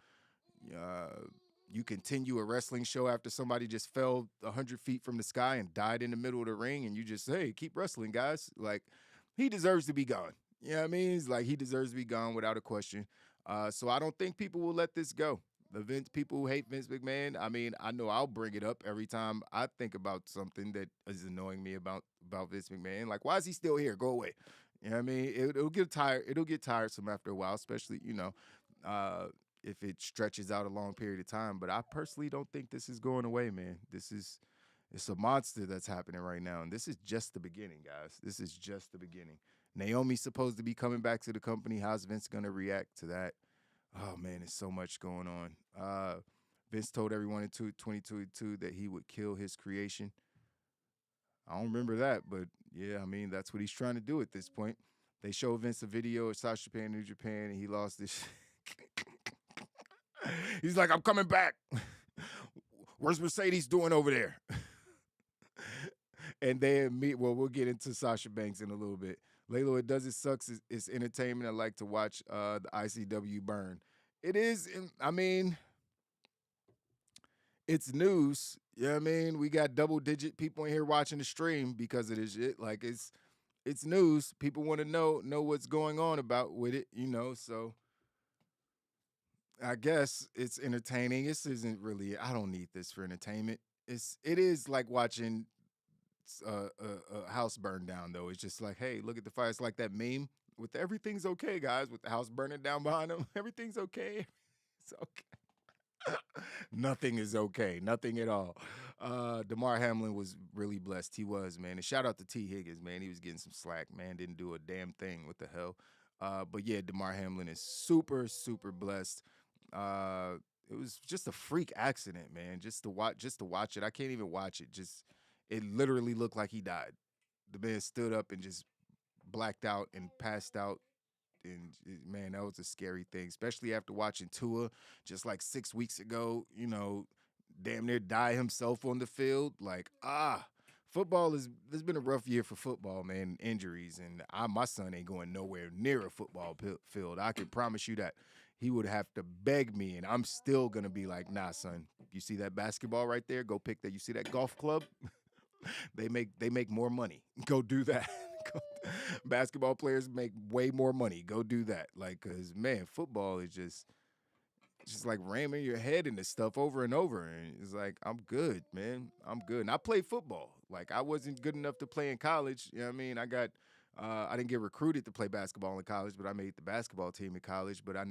You continue a wrestling show after somebody just fell 100 feet from the sky and died in the middle of the ring, and you just hey, keep wrestling, guys. Like he deserves to be gone. You know what I mean? It's like he deserves to be gone without a question. So I don't think people will let this go. The Vince people who hate Vince McMahon, I mean, I know I'll bring it up every time I think about something that is annoying me about Vince McMahon. Like, why is he still here? Go away. You know what I mean? It'll get tired. It'll get tiresome after a while, especially uh, if it stretches out a long period of time. But I personally don't think this is going away, man. It's a monster that's happening right now, and this is just the beginning, guys. This is just the beginning. Naomi's supposed to be coming back to the company. How's Vince gonna react to that? Oh man, there's so much going on. Vince told everyone in 2022 that he would kill his creation. I don't remember that, but yeah, I mean that's what he's trying to do at this point. They show Vince a video of South Japan, New Japan, and he lost this. He's like, I'm coming back. Where's Mercedes doing over there? And then we'll get into Sasha Banks in a little bit. Laylo, it does it sucks. It's entertainment. I like to watch the ICW burn. It is. I mean, it's news. You know what I mean? We got double-digit people in here watching the stream because of this shit. Like it's news. People want to know what's going on about with it. So I guess it's entertaining. This isn't really. I don't need this for entertainment. It is like watching a house burn down though. It's just like, hey, look at the fire. It's like that meme with everything's okay, guys, with the house burning down behind them. Everything's okay. It's okay. Nothing is okay. Nothing at all. DeMar Hamlin was really blessed. He was, man. And shout out to T. Higgins, man. He was getting some slack, man. Didn't do a damn thing. What the hell? But yeah, DeMar Hamlin is super, super blessed. It was just a freak accident, man. Just to watch it. I can't even watch it. It literally looked like he died. The man stood up and just blacked out and passed out. And man, that was a scary thing, especially after watching Tua just like 6 weeks ago, damn near die himself on the field. Like, there's been a rough year for football, man, injuries. And my son ain't going nowhere near a football field. I can promise you that. He would have to beg me, and I'm still going to be like, nah, son, you see that basketball right there? Go pick that. You see that golf club? They make more money. Go do that. Basketball players make way more money. Go do that. Like, cause man, football is just like ramming your head into stuff over and over. And it's like, I'm good, man. I'm good. And I played football. Like, I wasn't good enough to play in college. You know what I mean? I didn't get recruited to play basketball in college, but I made the basketball team in college. But I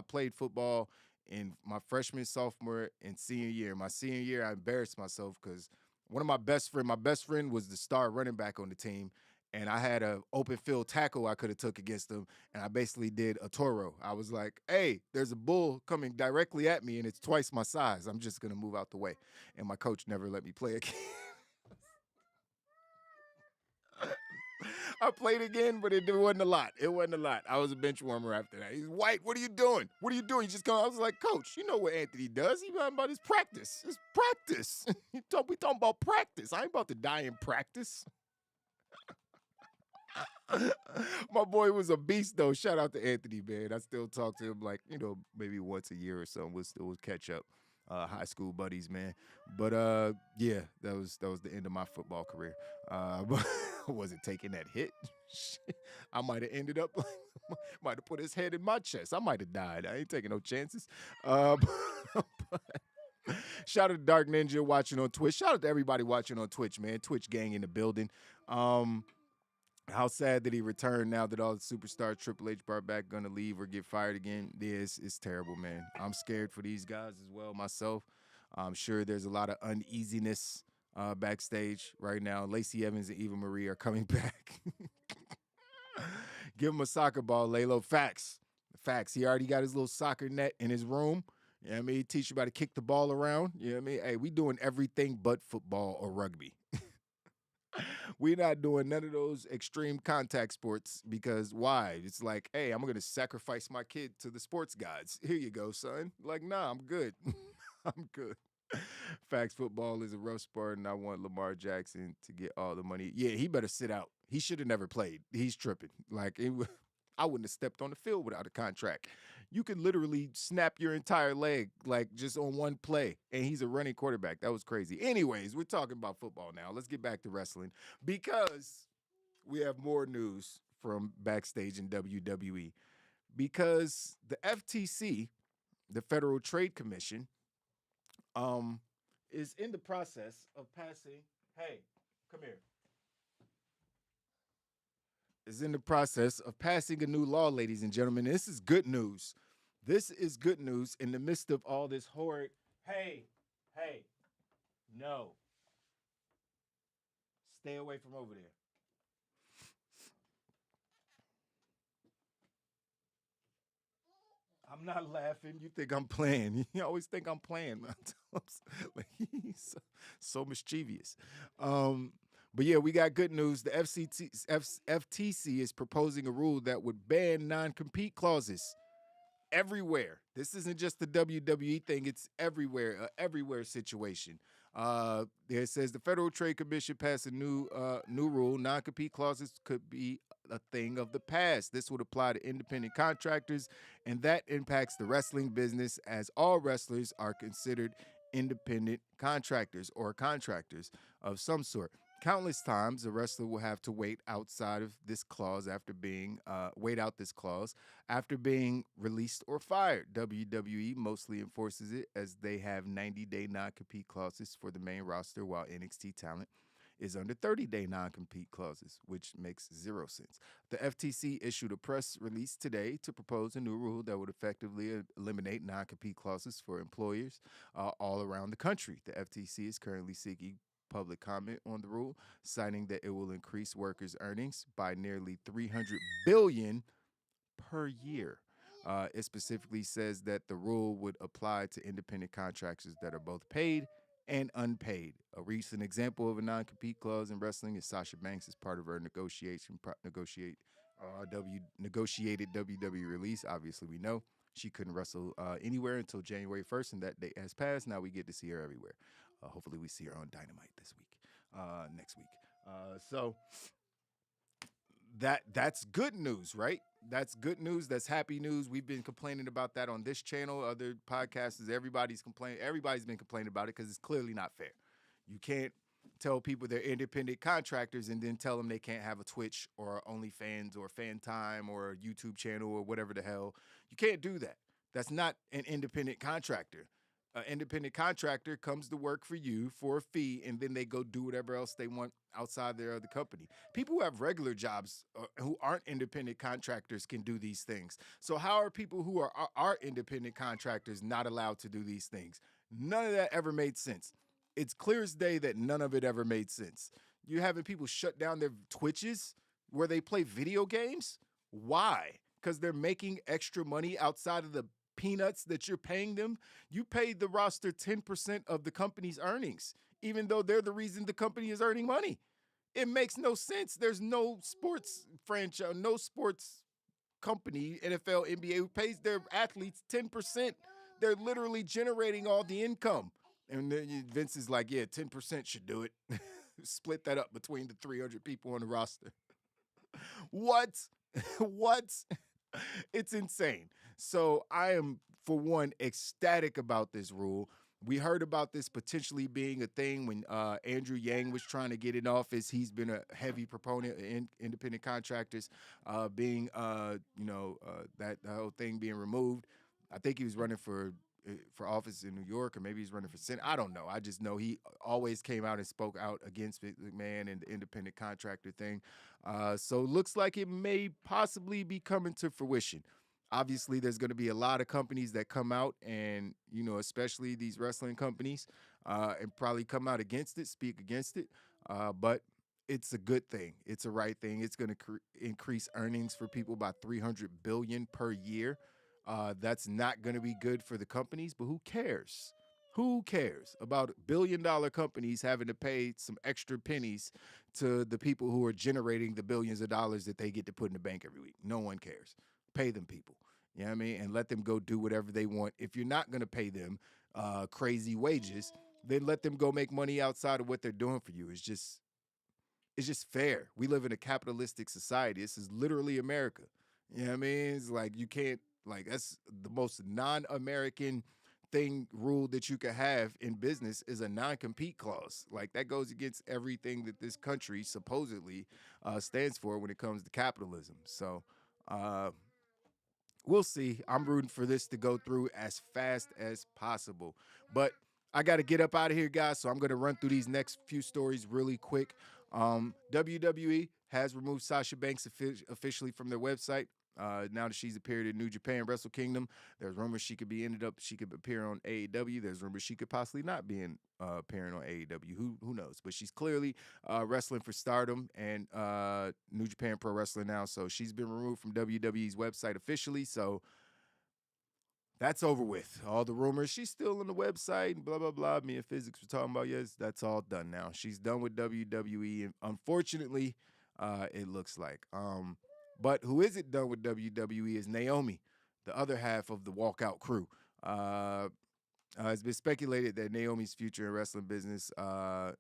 played football in my freshman, sophomore, and senior year. My senior year, I embarrassed myself because one of my best friend was the star running back on the team, and I had an open field tackle I could have took against him, and I basically did a Toro. I was like, hey, there's a bull coming directly at me, and it's twice my size. I'm just going to move out the way. And my coach never let me play again. I played again, but it wasn't a lot. It wasn't a lot. I was a bench warmer after that. He's white. What are you doing? What are you doing? You just come. I was like, Coach, you know what Anthony does? He talking about his practice. It's practice. We talking about practice. I ain't about to die in practice. My boy was a beast, though. Shout out to Anthony, man. I still talk to him like, maybe once a year or so. We'll catch up. High school buddies, man. But yeah, that was the end of my football career. But I wasn't taking that hit. I might have ended up might have put his head in my chest. I might have died. I ain't taking no chances. But shout out to Dark Ninja watching on Twitch. Shout out to everybody watching on Twitch, man. Twitch gang in the building. How sad that he returned now that all the superstars Triple H brought back gonna leave or get fired again. Yeah, it's terrible, man. I'm scared for these guys as well myself. I'm sure there's a lot of uneasiness backstage right now. Lacey Evans and Eva Marie are coming back. Give him a soccer ball, Laylo. Facts. He already got his little soccer net in his room. You know what I mean? Teach you how to kick the ball around. You know what I mean? Hey, we doing everything but football or rugby. We're not doing none of those extreme contact sports because why? It's like, hey, I'm going to sacrifice my kid to the sports gods. Here you go, son. Like, nah, I'm good. I'm good. Facts, football is a rough sport, and I want Lamar Jackson to get all the money. Yeah, he better sit out. He should have never played. He's tripping. Like, I wouldn't have stepped on the field without a contract. you could literally snap your entire leg like just on one play, and he's a running quarterback. That was crazy. Anyways, we're talking about football now. Let's get back to wrestling because we have more news from backstage in WWE. Because the FTC, the Federal Trade Commission, um, is in the process of passing. Hey, come here. Is in the process of passing a new law, ladies and gentlemen. This is good news. This is good news in the midst of all this horrid. Hey, hey, no. Stay away from over there. I'm not laughing. You think I'm playing. You always think I'm playing. Like, he's so mischievous. Um, but yeah, we got good news. The FTC is proposing a rule that would ban non-compete clauses everywhere. This isn't just the WWE thing; it's everywhere, everywhere situation. It says the Federal Trade Commission passed a new rule. Non-compete clauses could be a thing of the past. This would apply to independent contractors, and that impacts the wrestling business as all wrestlers are considered independent contractors or contractors of some sort. Countless times, a wrestler will have to wait out this clause after being released or fired. WWE mostly enforces it as they have 90-day non-compete clauses for the main roster, while NXT talent is under 30-day non-compete clauses, which makes zero sense. The FTC issued a press release today to propose a new rule that would effectively eliminate non-compete clauses for employers all around the country. The FTC is currently seeking public comment on the rule, citing that it will increase workers' earnings by nearly $300 billion per year. It specifically says that the rule would apply to independent contractors that are both paid and unpaid. A recent example of a non-compete clause in wrestling is Sasha Banks as part of her negotiated WWE release. Obviously, we know she couldn't wrestle anywhere until January 1st, and that date has passed. Now we get to see her everywhere. Hopefully, we see her on Dynamite next week. So that's good news, right? That's good news. That's happy news. We've been complaining about that on this channel. Other podcasts, everybody's complaining. Everybody's been complaining about it because it's clearly not fair. You can't tell people they're independent contractors and then tell them they can't have a Twitch or OnlyFans or Fan Time or a YouTube channel or whatever the hell. You can't do that. That's not an independent contractor. An independent contractor comes to work for you for a fee, and then they go do whatever else they want outside their other company. People who have regular jobs who aren't independent contractors can do these things. So how are people who are independent contractors not allowed to do these things? None of that ever made sense. It's clear as day that none of it ever made sense. You're having people shut down their Twitches where they play video games? Why? Because they're making extra money outside of the peanuts that you're paying them. You paid the roster 10% of the company's earnings, even though they're the reason the company is earning money. It makes no sense. There's no sports franchise, no sports company, NFL, NBA, who pays their athletes 10%. They're literally generating all the income. And then Vince is like, yeah, 10% should do it. Split that up between the 300 people on the roster. What? What? It's insane. So I am, for one, ecstatic about this rule. We heard about this potentially being a thing when Andrew Yang was trying to get in office. He's been a heavy proponent of independent contractors being, that whole thing being removed. I think he was running for office in New York, or maybe he's running for Senate. I don't know. I just know he always came out and spoke out against McMahon and the independent contractor thing. So looks like it may possibly be coming to fruition. Obviously, there's going to be a lot of companies that come out and, especially these wrestling companies, and probably come out against it, speak against it. But it's a good thing. It's a right thing. It's going to increase earnings for people by $300 billion per year. That's not going to be good for the companies, but who cares? Who cares about billion-dollar companies having to pay some extra pennies to the people who are generating the billions of dollars that they get to put in the bank every week? No one cares. Pay them people. You know what I mean? And let them go do whatever they want. If you're not going to pay them crazy wages, then let them go make money outside of what they're doing for you. It's just fair. We live in a capitalistic society. This is literally America. You know what I mean? It's like you can't Like that's the most non-American rule that you could have in business is a non-compete clause. Like that goes against everything that this country supposedly stands for when it comes to capitalism. So uh, we'll see. I'm rooting for this to go through as fast as possible. But I got to get up out of here, guys. So I'm going to run through these next few stories really quick. WWE has removed Sasha Banks officially from their website. Now that she's appeared in New Japan Wrestle Kingdom, there's rumors she could appear on AEW. There's rumors she could possibly not be appearing on AEW. Who knows? But she's clearly wrestling for Stardom and New Japan Pro Wrestling now. So she's been removed from WWE's website officially. So that's over with. All the rumors, she's still on the website and blah, blah, blah. Me and Physics were talking about, yes, that's all done now. She's done with WWE. And unfortunately, it looks like. But who isn't done with WWE is Naomi, the other half of the walkout crew. It's been speculated that Naomi's future in wrestling business, on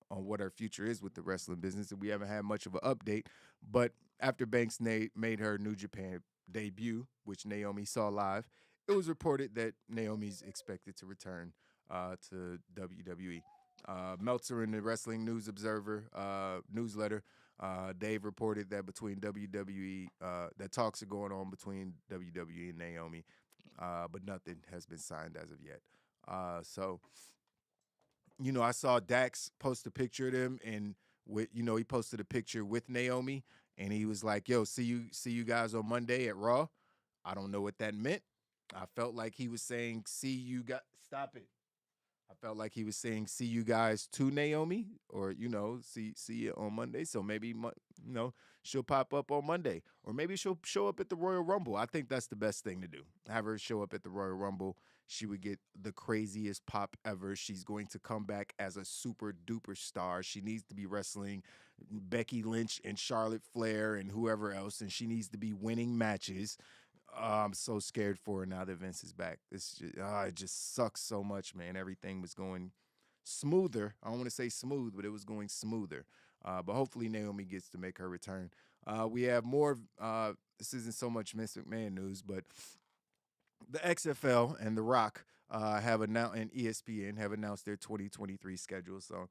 what her future is with the wrestling business, and we haven't had much of an update. But after Banks made her New Japan debut, which Naomi saw live, it was reported that Naomi's expected to return to WWE. Meltzer in the Wrestling News Observer newsletter, Dave reported that between WWE, that talks are going on between WWE and Naomi, but nothing has been signed as of yet. So, I saw Dax post a picture of them, and he posted a picture with Naomi, and he was like, "Yo, see you guys on Monday at Raw." I don't know what that meant. I felt like he was saying, "See you guys." Stop it. I felt like he was saying, "See you guys to Naomi," or see you on Monday. So maybe she'll pop up on Monday, or maybe she'll show up at the Royal Rumble. I think that's the best thing to do. Have her show up at the Royal Rumble. She would get the craziest pop ever. She's going to come back as a super duper star. She needs to be wrestling Becky Lynch and Charlotte Flair and whoever else, and she needs to be winning matches. I'm so scared for her now that Vince is back. It just sucks so much, man. Everything was going smoother. I don't want to say smooth, but it was going smoother. But hopefully Naomi gets to make her return. We have more. This isn't so much Vince McMahon news, but the XFL and The Rock have announced, and ESPN have announced their 2023 schedule. So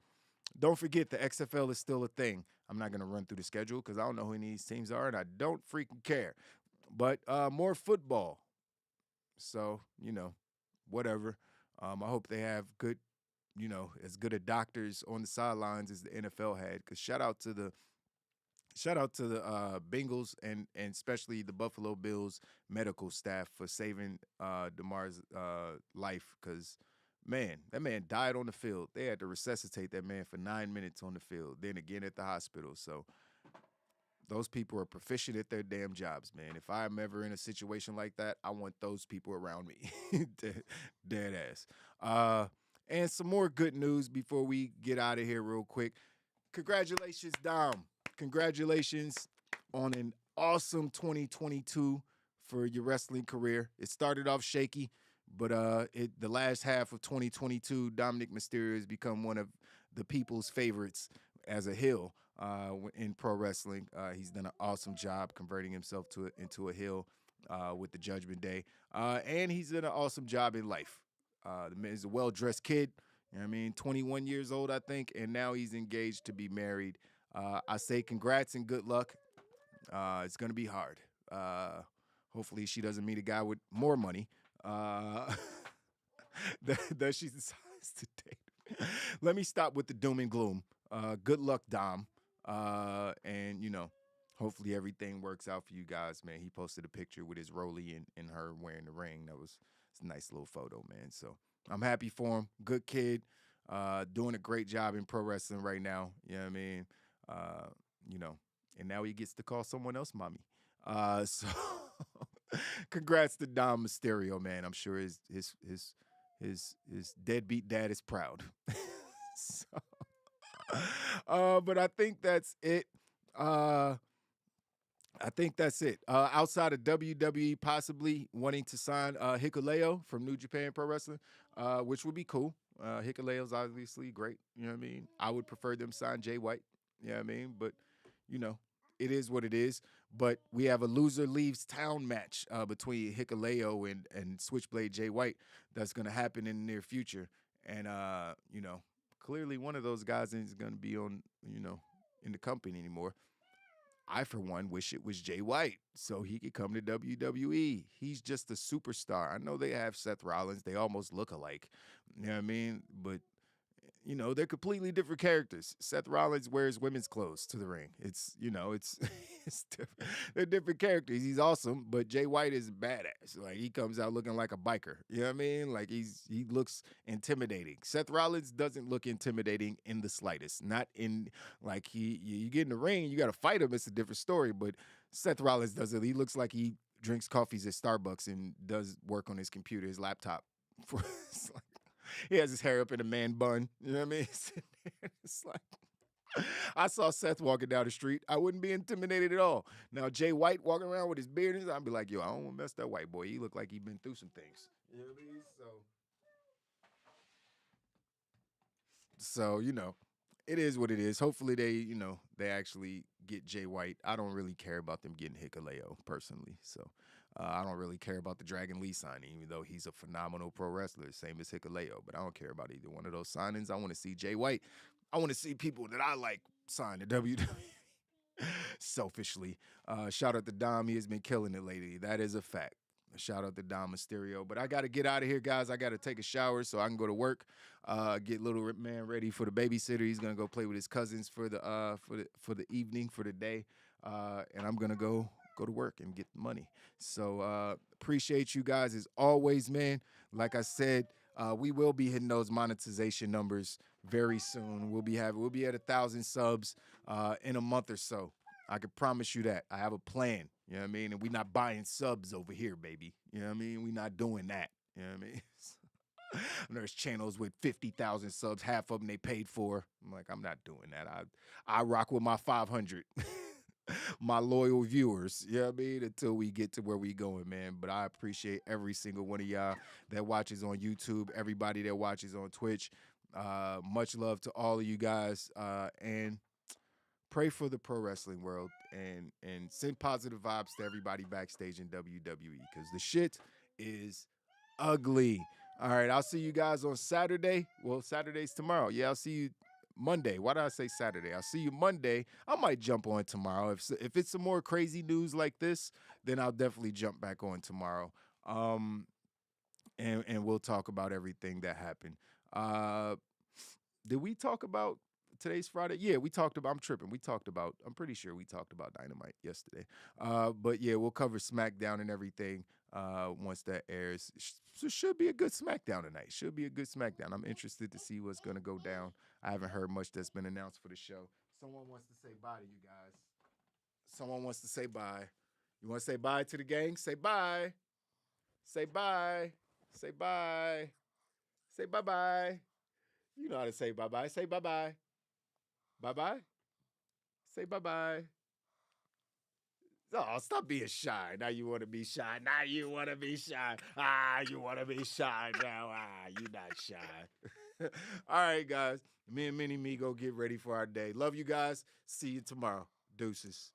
don't forget the XFL is still a thing. I'm not going to run through the schedule because I don't know who any of these teams are, and I don't freaking care. But more football. So, whatever. I hope they have good, as good of doctors on the sidelines as the NFL had. Because shout out to the Bengals and especially the Buffalo Bills medical staff for saving DeMar's life. Because, man, that man died on the field. They had to resuscitate that man for 9 minutes on the field, then again at the hospital. So those people are proficient at their damn jobs, man. If I'm ever in a situation like that, I want those people around me. Dead ass. And some more good news before we get out of here real quick. Congratulations, Dom. Congratulations on an awesome 2022 for your wrestling career. It started off shaky, but the last half of 2022, Dominic Mysterio has become one of the people's favorites as a heel in pro wrestling. He's done an awesome job converting himself into a heel with the Judgment Day. And he's done an awesome job in life. The man is a well-dressed kid, 21 years old, I think, and now he's engaged to be married. I say congrats and good luck. It's going to be hard. Hopefully she doesn't meet a guy with more money that she decides to date. Let me stop with the doom and gloom. Good luck, Dom. And hopefully everything works out for you guys, man. He posted a picture with his Rolly and her wearing the ring. It's a nice little photo, man. So I'm happy for him. Good kid. Doing a great job in pro wrestling right now. You know what I mean? And now he gets to call someone else mommy. So congrats to Dom Mysterio, man. I'm sure his deadbeat dad is proud. But I think that's it. Outside of WWE possibly wanting to sign Hikuleo from New Japan Pro Wrestling, which would be cool. Hikuleo's obviously great. You know what I mean? I would prefer them sign Jay White. You know what I mean? But, it is what it is. But we have a loser leaves town match between Hikuleo and Switchblade Jay White that's going to happen in the near future. And, clearly one of those guys isn't going to be on, in the company anymore. I, for one, wish it was Jay White so he could come to WWE. He's just a superstar. I know they have Seth Rollins. They almost look alike. You know what I mean? But they're completely different characters. Seth Rollins wears women's clothes to the ring. It's, it's different. They're different characters. He's awesome, but Jay White is badass. Like, he comes out looking like a biker. You know what I mean? Like, he looks intimidating. Seth Rollins doesn't look intimidating in the slightest. Not in, like, you get in the ring, you got to fight him. It's a different story, but Seth Rollins doesn't. He looks like he drinks coffees at Starbucks and does work on his computer, his laptop. It's like, he has his hair up in a man bun. You know what I mean? It's like, I saw Seth walking down the street. I wouldn't be intimidated at all. Now, Jay White walking around with his beard, I'd be like, yo, I don't want to mess that white boy. He look like he been through some things. You know what I mean? So, it is what it is. Hopefully they actually get Jay White. I don't really care about them getting Hikuleo personally. So I don't really care about the Dragon Lee signing, even though he's a phenomenal pro wrestler, same as Hikuleo. But I don't care about either one of those signings. I want to see Jay White. I want to see people that I like sign to WWE. Selfishly. Shout out to Dom. He has been killing it lately. That is a fact. Shout out to Dom Mysterio. But I got to get out of here, guys. I got to take a shower so I can go to work. Get little man ready for the babysitter. He's gonna go play with his cousins for the evening, for the day. And I'm gonna go to work and get the money. So appreciate you guys as always, man. Like I said, we will be hitting those monetization numbers very soon. We'll be at 1,000 subs in a month or so. I can promise you that. I have a plan. You know what I mean? And we're not buying subs over here, baby. You know what I mean? We're not doing that. You know what I mean? There's channels with 50,000 subs, half of them they paid for. I'm like, I'm not doing that. I rock with my 500, my loyal viewers. You know what I mean? Until we get to where we going, man. But I appreciate every single one of y'all that watches on YouTube, everybody that watches on Twitch. Much love to all of you guys. And pray for the pro wrestling world and send positive vibes to everybody backstage in WWE because the shit is ugly. All right, I'll see you guys on Saturday. Well, Saturday's tomorrow. Yeah, I'll see you Monday. Why did I say Saturday? I'll see you Monday. I might jump on tomorrow. If it's some more crazy news like this, then I'll definitely jump back on tomorrow. And we'll talk about everything that happened. Did we talk about today's Friday? Yeah, we talked about, I'm pretty sure we talked about Dynamite yesterday. But yeah, we'll cover SmackDown and everything once that airs. So should be a good SmackDown tonight. Should be a good SmackDown. I'm interested to see what's going to go down. I haven't heard much that's been announced for the show. Someone wants to say bye to you guys. Someone wants to say bye. You want to say bye to the gang? Say bye. Say bye. Say bye. Say bye-bye. You know how to say bye-bye. Say bye-bye. Bye-bye. Say bye-bye. Oh, stop being shy. Now you want to be shy. Now you want to be shy. You want to be shy now. You're not shy. All right, guys. Me and Mini-Me go get ready for our day. Love you guys. See you tomorrow. Deuces.